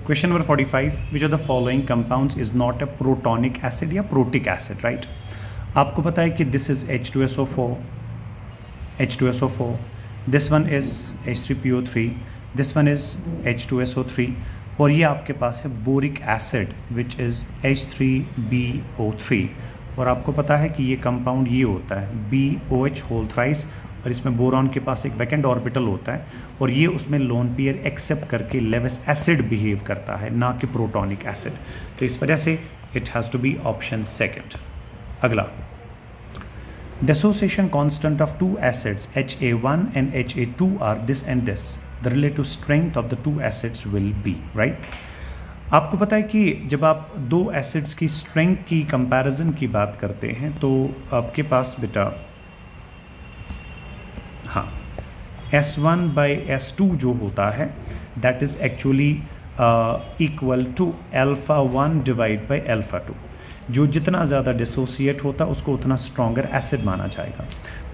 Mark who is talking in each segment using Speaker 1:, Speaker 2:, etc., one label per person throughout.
Speaker 1: Question number 45, which of the following compounds is not a protonic acid या protic acid, right. आपको पता है कि this is H2SO4, this one is H3PO3, this one is H2SO3, और ये आपके पास है boric acid which is H3BO3, और आपको पता है कि ये कंपाउंड ये होता है BOH होल थ्राइस, और इसमें बोरॉन के पास एक वैकेंट ऑर्बिटल होता है, और ये उसमें लोन पेयर एक्सेप्ट करके लेविस एसिड बिहेव करता है, ना कि प्रोटोनिक एसिड। तो इस वजह से it has to be option second. अगला, dissociation constant of two acids HA1 and HA2 are this and this. The relative strength of the two acids will be, right? आपको पता है कि जब आप दो एसिड्स की स्ट्रेंथ की कंपैरिजन की बात करते हैं तो आपके पास बेटा हाँ S1 by S2 जो होता है that is actually equal to α1 divide by α2। जो जितना ज़्यादा डिसोसिएट होता है उसको उतना स्ट्रॉन्गर एसिड माना जाएगा।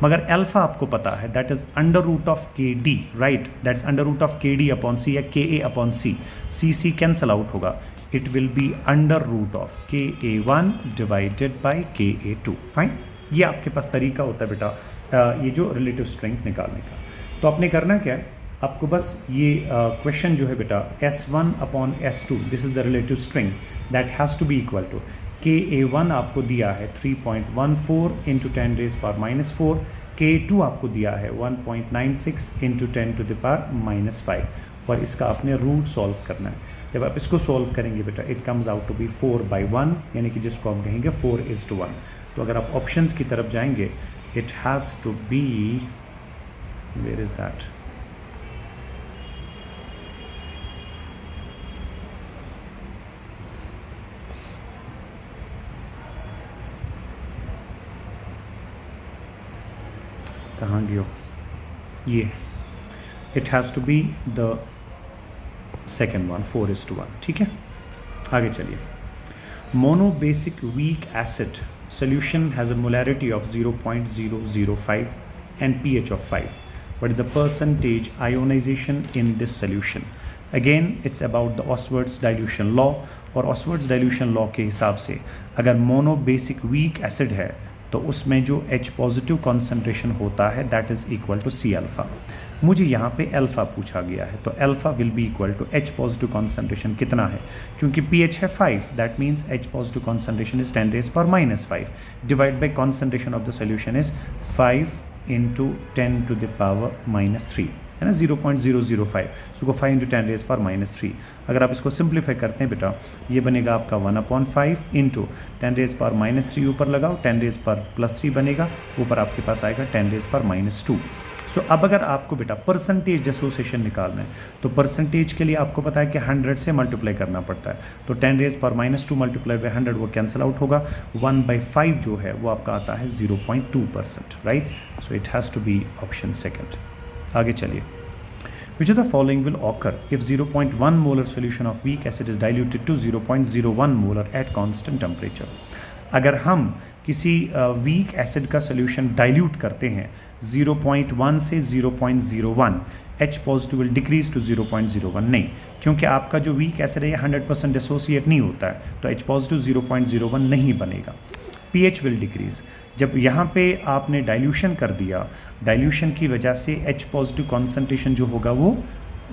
Speaker 1: मगर अल्फ़ा आपको पता है that is under root of KD, right, that is under root of KD upon C या KA upon C, C cancel out होगा, it will be under root of KA1 divided by KA2, fine. ये आपके पास तरीका होता है बेटा ये जो रिलेटिव स्ट्रेंथ निकालने का। तो आपने करना क्या है, आपको बस ये क्वेश्चन जो है बेटा S1 upon S2, this is the relative strength that has to be equal to KA1 आपको दिया है 3.14 इंटू 10 रेज पावर -4, KA2 आपको दिया है 1.96 इंटू 10 टू द पावर -5, और इसका आपने रूट सॉल्व करना है। जब आप इसको सॉल्व करेंगे बेटा it comes out to be 4/1, यानी कि जिसको हम कहेंगे 4:1। तो अगर आप ऑप्शंस की तरफ जाएंगे it has to be, where is that, कहाँ गया ये, it has to be the second one 4:1, ठीक है। आगे चलिए, monobasic weak acid solution has a molarity of 0.005 and pH of 5. What is the percentage ionization in this solution? Again it's about the Oswald's dilution law, और Oswald's dilution law के हिसाब से अगर monobasic weak acid है तो उसमें जो H positive concentration होता है that is equal to C alpha. मुझे यहाँ पे अल्फ़ा पूछा गया है तो alpha will be equal to H positive concentration कितना है, क्योंकि pH है 5, that means H positive concentration is 10 raise power -5 divide by concentration of the solution is 5 into 10 to the power -3, है ना, 0.005, सो को 5 इंटू 10 रेज पावर -3। अगर आप इसको सिंप्लीफाई करते हैं बेटा ये बनेगा आपका 1/5 इंटू 10 रेज पावर -3, ऊपर लगाओ 10 रेज पावर +3 बनेगा, ऊपर आपके पास आएगा 10 रेज पावर -2। सो अब अगर आपको बेटा परसेंटेज डिसोसिएशन निकालना है तो परसेंटेज के लिए आपको पता है कि 100 से मल्टीप्लाई करना पड़ता है, तो 10 रेज पावर -2 मल्टीप्लाई बाई 100 वो कैंसिल आउट होगा, 1/5 जो है वो आपका आता है 0.2%, right. So it has to be option second. आगे चलिए, which of the following will occur if 0.1 molar solution of weak acid is diluted to 0.01 molar at constant temperature? अगर हम किसी वीक एसिड का सोल्यूशन डाइल्यूट करते हैं 0.1 से 0.01, H positive will decrease to 0.01, नहीं, क्योंकि आपका जो वीक एसिड है ये 100% डिसोसिएट नहीं होता है, तो H पॉजिटिव 0.01 नहीं बनेगा। pH विल डिक्रीज, जब यहाँ पे आपने डाइल्यूशन कर दिया, डाइल्यूशन की वजह से H पॉजिटिव कॉन्सेंट्रेशन जो होगा वो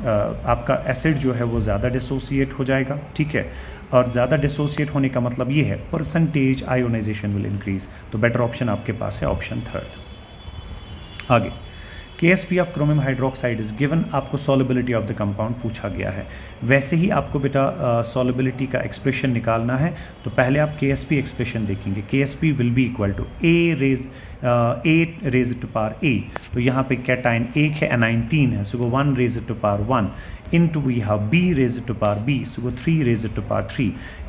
Speaker 1: आपका एसिड जो है वो ज़्यादा डिसोसिएट हो जाएगा, ठीक है, और ज़्यादा डिसोसिएट होने का मतलब ये है परसेंटेज आयोनाइजेशन विल इंक्रीज, तो बेटर ऑप्शन आपके पास है ऑप्शन थर्ड। आगे, KSP of chromium hydroxide is given, आपको सॉल्युबिलिटी ऑफ द कंपाउंड पूछा गया है। वैसे ही आपको बेटा सॉल्युबिलिटी का एक्सप्रेशन निकालना है, तो पहले आप KSP एक्सप्रेशन देखेंगे, KSP will be equal to A raise to power A, तो यहाँ पे कैटाइन 1 है, एनाइन 3 है, सो वो 1 raise to power 1 into we have B raised to power B, so go 3 raised to power 3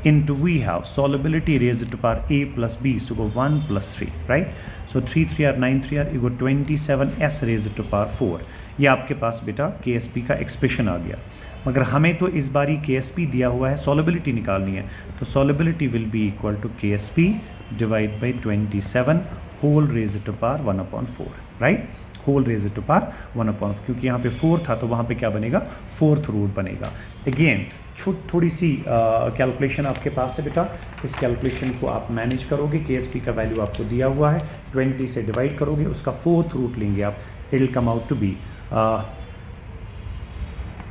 Speaker 1: into we have solubility raised to power A plus B, so go 1 plus 3, right? So 3 3 are 9 3 are, you go 27S raised to power 4। ये आपके पास बेटा KSP का expression आ गया, मगर हमें तो इस बारी KSP दिया हुआ है, सॉल्युबिलिटी निकालनी है, तो solubility will be equal to KSP divide by 27 whole raised to power 1/4, right. Whole raise to power 1/4, क्योंकि यहाँ पे 4 था तो वहाँ पे क्या बनेगा, फोर्थ रूट बनेगा। अगेन थोड़ी सी कैलकुलेशन आपके पास है बेटा, इस कैलकुलेशन को आप मैनेज करोगे। KSP का वैल्यू आपको दिया हुआ है, 20 से डिवाइड करोगे, उसका फोर्थ रूट लेंगे आप, it will come out to be,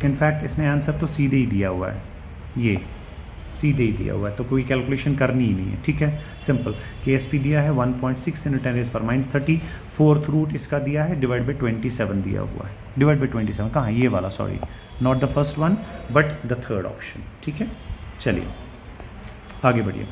Speaker 1: in fact इसने आंसर तो सीधे ही दिया हुआ है, ये सीधे ही दिया हुआ है, तो कोई कैलकुलेशन करनी ही नहीं है, ठीक है, सिंपल। KSP दिया है 1.6 × 10⁻30, फोर्थ रूट इसका दिया है, डिवाइड बाई 27 दिया हुआ है, डिवाइड बाई 27 कहाँ, ये वाला, sorry, not the first one but the third option, ठीक है। चलिए आगे बढ़िए।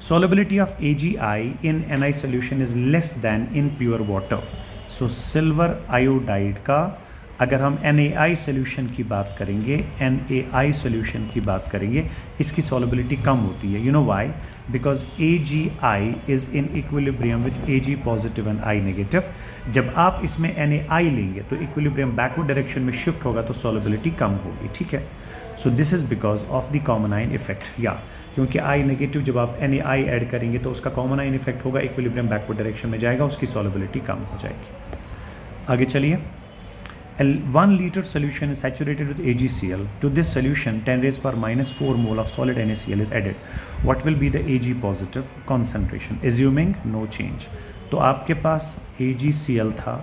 Speaker 1: Solubility of AgI in Ni solution is less than in pure water. So silver iodide का अगर हम NaI सोल्यूशन की बात करेंगे, NaI सोल्यूशन की बात करेंगे, इसकी सॉल्युबिलिटी कम होती है। You know why? Because AgI is in equilibrium with Ag positive and I negative. जब आप इसमें NaI लेंगे तो इक्विलिब्रियम बैकवर्ड डायरेक्शन में शिफ्ट होगा तो सॉल्युबिलिटी कम होगी, ठीक है। So this is because of the common ion effect, या क्योंकि I नेगेटिव जब आप NaI ऐड करेंगे तो उसका कॉमन आयन इफेक्ट होगा, इक्विलिब्रियम बैकवर्ड डायरेक्शन में जाएगा, उसकी सॉल्युबिलिटी कम हो जाएगी। आगे चलिए। 1 liter solution is saturated with AgCl. To this solution 10⁻⁻4 mole of solid NaCl is added. What will be the Ag positive concentration? Assuming no change. तो आपके पास AgCl था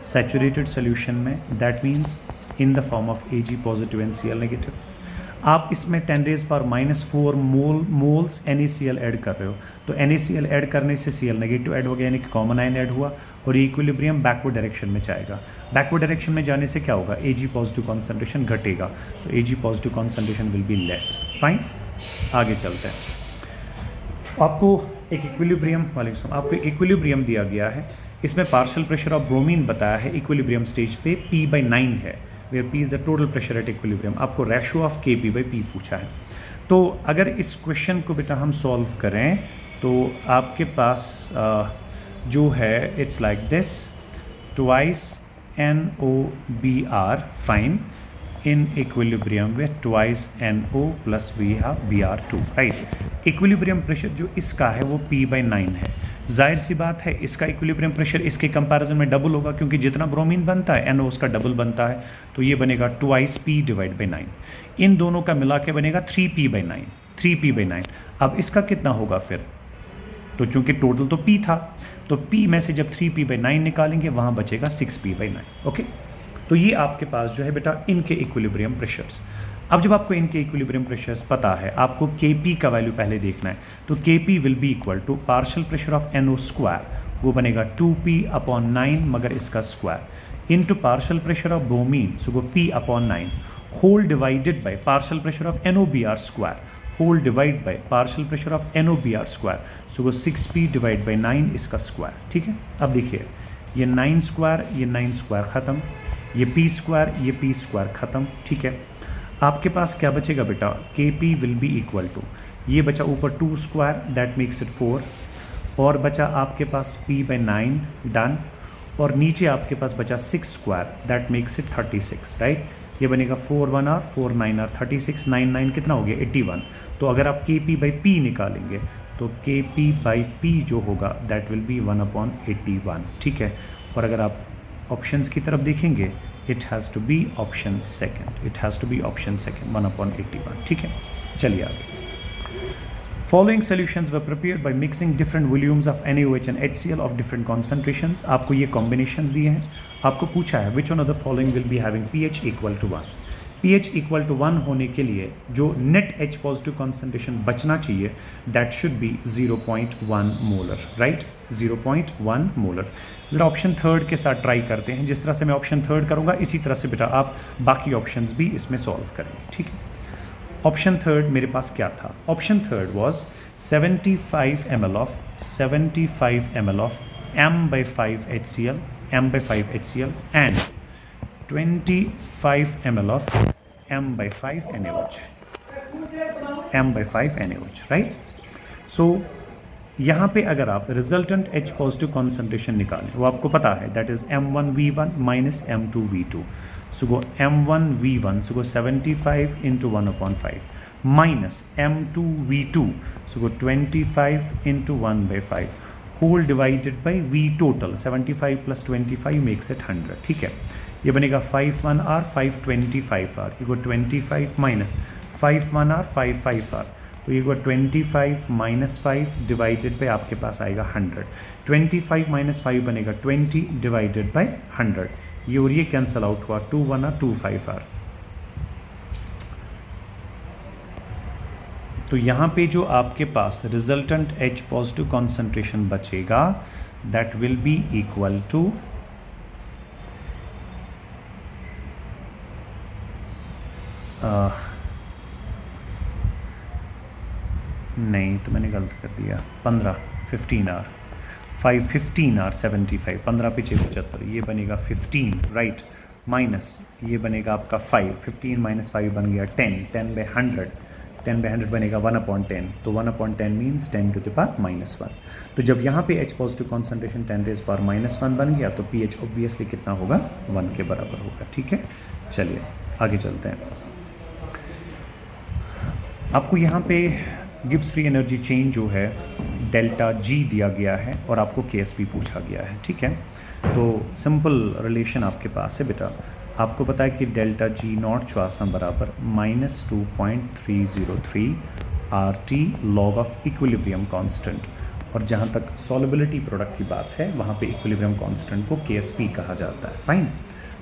Speaker 1: saturated solution में, that means in the form of Ag positive and Cl negative. आप इसमें 10⁻⁻4 moles NaCl add कर रहे हो, तो NaCl ऐड करने से Cl नेगेटिव ऐड हो गया, यानी कि कॉमन आयन ऐड हुआ, और ये इक्विलिब्रियम बैकवर्ड डायरेक्शन में जाएगा। बैकवर्ड डायरेक्शन में जाने से क्या होगा, Ag पॉजिटिव कॉन्सेंट्रेशन घटेगा, सो Ag positive concentration will be less. Fine, आगे चलते हैं। आपको एक इक्विलिब्रियम दिया गया है, इसमें पार्शियल प्रेशर ऑफ ब्रोमीन बताया है, इक्विलिब्रियम स्टेज पे P/9 है, where P is the total pressure at equilibrium. आपको रेशो ऑफ Kp/P पूछा है। तो अगर इस क्वेश्चन को बेटा हम सॉल्व करें तो आपके पास जो है it's like this, twice NOBr fine in equilibrium with twice NO plus we have Br2, right. Equilibrium pressure जो इसका है वो P/9 है। जाहिर सी बात है इसका इक्विलिब्रियम प्रेशर इसके कंपैरिजन में डबल होगा, क्योंकि जितना ब्रोमीन बनता है NO उसका डबल बनता है, तो ये बनेगा 2P/9। इन दोनों का मिला के बनेगा 3P/9। अब इसका कितना होगा फिर, तो चूंकि टोटल तो P था, तो P में से जब 3P/9 निकालेंगे वहाँ बचेगा 6P/9। ओके, तो ये आपके पास जो है बेटा इनके इक्विलिब्रियम प्रेशर्स। अब जब आपको इनके इक्विलिब्रियम प्रेशर्स पता है, आपको Kp का वैल्यू पहले देखना है, तो Kp will be equal to partial pressure of NO square, वो बनेगा 2P/9 मगर इसका square, into partial pressure of bromine, so वो P/9 whole divided by partial pressure of NOBr square, whole divide by partial pressure of NOBr square, so वो 6P/9 इसका square, ठीक है। अब देखिए ये 9 स्क्वायर, ये 9 स्क्वायर ख़त्म, ये P स्क्वायर, ये P स्क्वायर ख़त्म, ठीक है। आपके पास क्या बचेगा बेटा, Kp will be equal to, ये बचा ऊपर 2 स्क्वायर, दैट मेक्स इट 4, और बचा आपके पास P/9 डन, और नीचे आपके पास बचा 6 square, that makes it 36, right. ये बनेगा 4 1 r 4 9 r 36, 9 9 कितना हो गया 81। तो अगर आप Kp/P निकालेंगे तो Kp/P जो होगा दैट विल बी 1/81, ठीक है। और अगर आप ऑप्शंस की तरफ देखेंगे, it has to be option second, 1/81, ठीक है। चलिए आगे। Following solutions were prepared by mixing different volumes of NaOH and HCl of different concentrations. आपको ये combinations दिए हैं, आपको पूछा है which one of the following will be having pH equal to 1. pH equal to 1 होने के लिए जो net H positive concentration बचना चाहिए that should be 0.1 molar, right? 0.1 molar. ज़रा ऑप्शन थर्ड के साथ ट्राई करते हैं, जिस तरह से मैं ऑप्शन थर्ड करूँगा इसी तरह से बेटा आप बाकी ऑप्शंस भी इसमें सॉल्व करेंगे, ठीक है। ऑप्शन थर्ड मेरे पास क्या था, option third was 75 ml of m/5 HCl and 25 ml of m/5 NaOH, right. So यहाँ पे अगर आप रिजल्टेंट H पॉजिटिव कॉन्सेंट्रेशन निकालें, वो आपको पता है that is M1V1 minus M2V2, so go M1V1, so go 75 × 1/5 minus M2V2, so go 25 × 1/5 whole divided by V total, 75 plus 25 makes it 100, ठीक है। ये बनेगा 5 1R 525R equal 25 minus 5 1R 5 तो ये 25 माइनस 5 डिवाइडेड बाई आपके पास आएगा 100। 25 माइनस 5 बनेगा 20 divided by 100, ये और ये कैंसल आउट हुआ, 2 1R 2 5R। तो यहाँ पे जो आपके पास रिजल्टेंट H पॉजिटिव कॉन्सेंट्रेशन बचेगा that will be equal to नहीं तो मैंने गलत कर दिया, 15R 75, 15 पे 75, ये बनेगा 15 राइट, माइनस ये बनेगा आपका 15 माइनस 5 बन गया 10 बाई 100 बनेगा 1/10, तो 1/10 मीन्स 10 टू द पावर -1। तो जब यहाँ पे H positive concentration 10 to the power -1 बन गया तो pH ऑब्वियसली कितना होगा, 1 के बराबर होगा, ठीक है। चलिए आगे चलते हैं। आपको यहाँ पे गिब्स फ्री एनर्जी चेंज जो है डेल्टा G दिया गया है और आपको KSP पूछा गया है, ठीक है। तो सिंपल रिलेशन आपके पास है बेटा, आपको पता है कि डेल्टा G0 च्वासम बराबर -2.303 RT log of equilibrium constant, और जहाँ तक सॉल्युबिलिटी प्रोडक्ट की बात है वहाँ पे इक्विलिब्रियम कांस्टेंट को KSP कहा जाता है, फाइन।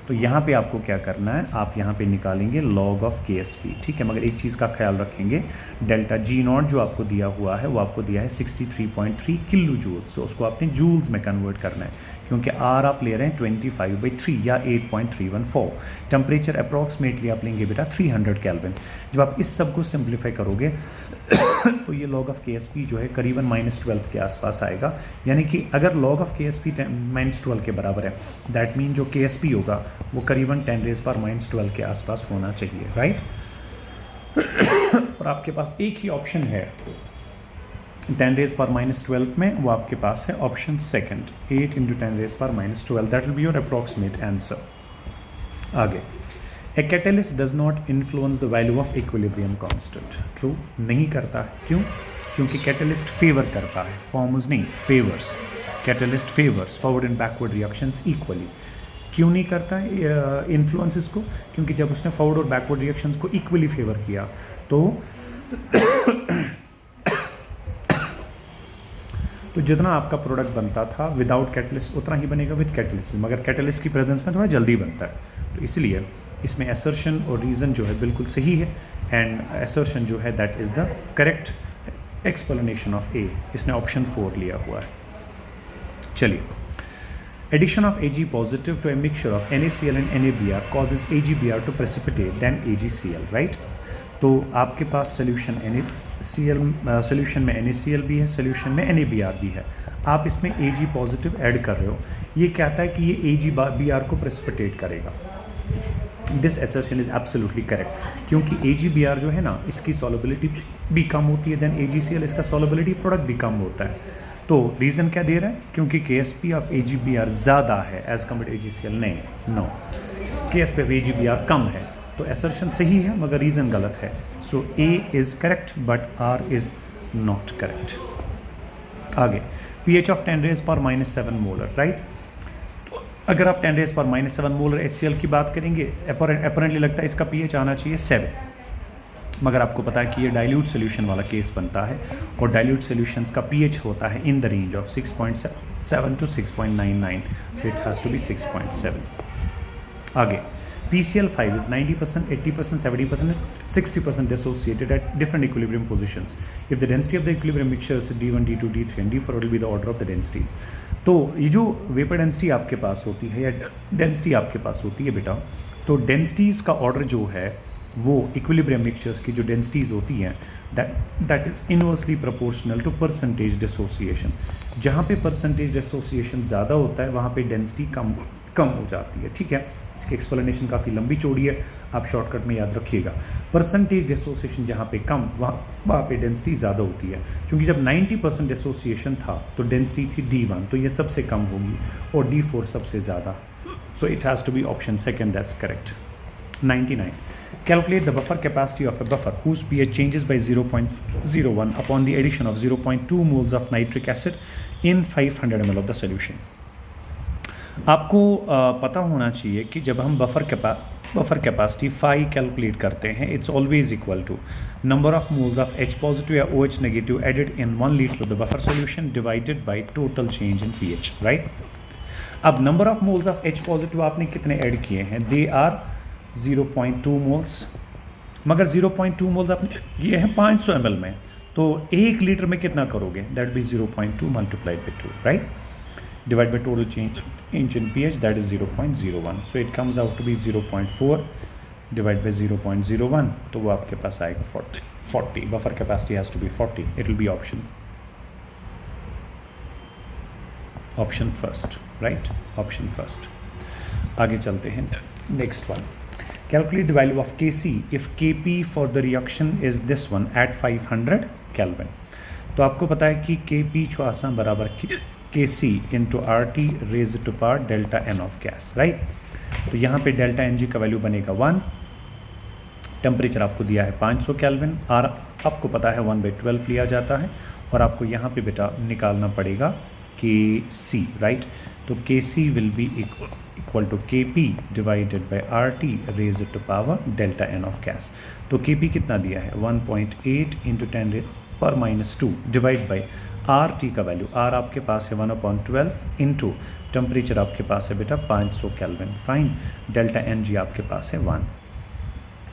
Speaker 1: तो यहाँ पे आपको क्या करना है, आप यहाँ पे निकालेंगे लॉग ऑफ KSP, ठीक है। मगर एक चीज़ का ख्याल रखेंगे, डेल्टा G0 जो आपको दिया हुआ है वो आपको दिया है 63.3 किलो जूल्स, तो उसको आपने जूल्स में कन्वर्ट करना है, क्योंकि R आप ले रहे हैं 25/3 या 8.314। टेम्परेचर अप्रॉक्सीमेटली आप लेंगे बेटा 300 केल्विन। जब आप इस सब को सिंप्लीफाई करोगे तो ये लॉग ऑफ KSP जो है करीबन -12 के आसपास आएगा, यानी कि अगर लॉग ऑफ KSP -12 के बराबर है दैट मीन जो KSP होगा वो करीबन 10⁻⁻12 के आसपास होना चाहिए, राइट। और आपके पास एक ही ऑप्शन है 10⁻⁻12 में, वो आपके पास है option second, 8 × 10⁻⁻12, that will be your approximate answer. आगे, a catalyst does not influence the value of equilibrium constant, true नहीं करता है, क्यों? क्योंकि कैटलिस्ट फेवर करता है, फॉर्म्स नहीं, favours. Catalyst favours forward and backward reactions equally. क्यों नहीं करता है इन्फ्लुएंस इसको? क्योंकि जब उसने फॉरवर्ड और बैकवर्ड रिएक्शंस को इक्वली फेवर किया तो जितना आपका प्रोडक्ट बनता था विदाउट कैटलिस्ट उतना ही बनेगा विद कैटलिस्ट, मगर कैटलिस्ट की प्रेजेंस में थोड़ा जल्दी बनता है। तो इसलिए इसमें असर्शन और रीज़न जो है बिल्कुल सही है, एंड असर्शन जो है that is the correct explanation of A. इसने ऑप्शन 4 लिया हुआ है। चलिए, addition of Ag positive to a mixture of NaCl and NaBr causes AgBr to precipitate than AgCl, right? तो आपके पास सोल्यूशन सोल्यूशन में NaCl भी है, सोल्यूशन में NaBr भी है, आप इसमें Ag पॉजिटिव ऐड कर रहे हो, ये कहता है कि ये AgBr को प्रेसिपिटेट करेगा। This assertion is absolutely correct, क्योंकि AgBr जो है ना इसकी सॉल्युबिलिटी भी कम होती है देन AgCl, इसका सॉल्युबिलिटी प्रोडक्ट भी कम होता है। तो रीज़न क्या दे रहा है? क्योंकि KSP ऑफ AgBr ज़्यादा है एज कम्पेयर AgCl, नहीं, नो, KSP ऑफ AgBr कम है। तो असर्शन सही है मगर रीज़न गलत है। सो A is correct but R is not correct. आगे, pH ऑफ 10⁻⁻7 मोलर, राइट। तो अगर आप 10⁻⁻7 मोलर HCl की बात करेंगे, अपरेंटली लगता है इसका pH आना चाहिए 7, मगर आपको पता है कि ये डाइल्यूट सोल्यूशन वाला केस बनता है, और डाइल्यूट सोल्यूशंस का pH होता है in the range of 6.7 to 6.99, so it has to be 6.7. आगे, PCl5 is 90%, 80%, 70%, 60% dissociated at different equilibrium positions. If the density of the equilibrium mixture is D1, D2, D3 and D4, it will be the order of the densities. तो ये जो vapour density आपके पास होती है या density आपके पास होती है बेटा, तो डेंसिटीज़ का ऑर्डर जो है वो इक्विलिब्रियम मिक्सचर्स की जो डेंसिटीज़ होती हैं that is inversely proportional to percentage dissociation. जहाँ पे परसेंटेज डिसोसिएशन ज़्यादा होता है वहाँ पे डेंसिटी कम हो जाती है, ठीक है। इसकी एक्सप्लेनेशन काफ़ी लंबी चौड़ी है, आप शॉर्टकट में याद रखिएगा। परसेंटेज डिसोसिएशन जहाँ पे कम वहाँ पे डेंसिटी ज़्यादा होती है, क्योंकि जब 90% डिसोसिएशन था तो डेंसिटी थी D1, तो ये सबसे कम होगी, और D4 सबसे ज़्यादा। So it has to be option second, that's correct. 99, Calculate the buffer capacity of a buffer whose pH changes by 0.01 upon the addition of 0.2 moles of nitric acid in 500 ml of the solution. आपको पता होना चाहिए कि जब हम buffer capacity phi calculate करते हैं, it's always equal to number of moles of H positive या OH negative added in 1 litre of the buffer solution divided by total change in pH, right. अब number of moles of H positive आपने कितने add किए हैं? They are 0.2 moles, मगर 0.2 moles आपने किए हैं 500 ml में, तो 1 लीटर में कितना करोगे? That be 0.2 multiplied by 2, right, divided by total change in pH, that is 0.01. So it comes out to be 0.4 divided by 0.01, तो वो आपके पास आएगा 40. Buffer capacity has to be 40. It will be option first, right? Option first. आगे चलते हैं. Next one. Calculate the value of Kc if Kp for the reaction is this one at 500 Kelvin. तो आपको पता है कि Kp छुआसा बराबर Kc into RT raised to power delta N of gas, right. तो यहाँ पे डेल्टा Ng का वैल्यू बनेगा 1. टेम्परेचर आपको दिया है 500 केल्विन, R आपको पता है 1/12 लिया जाता है, और आपको यहाँ पे बेटा निकालना पड़ेगा Kc, राइट. तो Kc will be equal to Kp divided by RT raised to power delta N of gas. तो Kp कितना दिया है? 1.8 इंटू 10⁻² डिवाइड बाई RT का वैल्यू, R आपके पास है 1/12 इंटू टेम्परेचर आपके पास है बेटा 500 केल्विन, फाइन. डेल्टा Ng आपके पास है 1.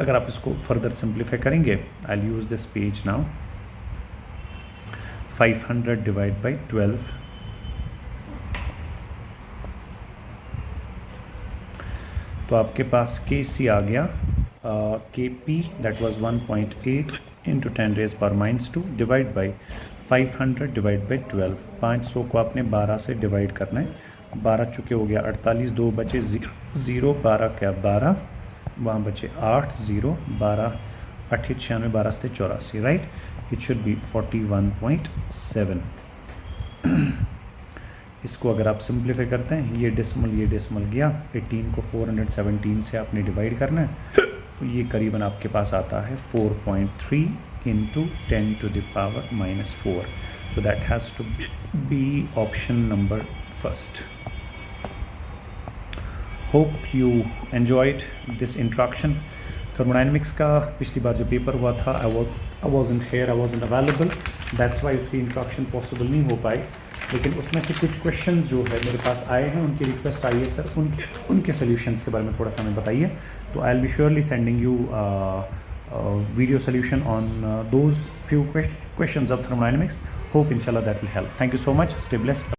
Speaker 1: अगर आप इसको फर्दर सिंप्लीफाई करेंगे, I will use this page now. 500 divide by 12, तो आपके पास Kc आ गया Kp that was 1.8 into 10⁻² divide by 500 divide by 12. 500 को आपने 12 से डिवाइड करना है. 12 चुके हो गया 48, 2 बचे 0, 12 क्या 12, वहाँ बचे 8, 0, 12, 8, 96, 12 से 84, राइट. It should be 41.7. इसको अगर आप सिंप्लीफाई करते हैं, ये डेसिमल गया, 18 को 417 से आपने डिवाइड करना है, तो ये करीबन आपके पास आता है 4.3 into 10 to the power -4. So that has to be option number first. Hope you enjoyed this introduction. Thermodynamics का पिछली बार जो पेपर हुआ था, I wasn't here, I wasn't available. That's why उसकी introduction possible नहीं हो पाई. लेकिन उसमें से कुछ क्वेश्चंस जो है मेरे पास आए हैं, उनकी रिक्वेस्ट आई है सर उनके सॉल्यूशंस के बारे में थोड़ा सा हमें बताइए. तो I will be surely sending you video solution on those few questions of thermodynamics. Hope inshallah that will help. Thank you so much. Stay blessed.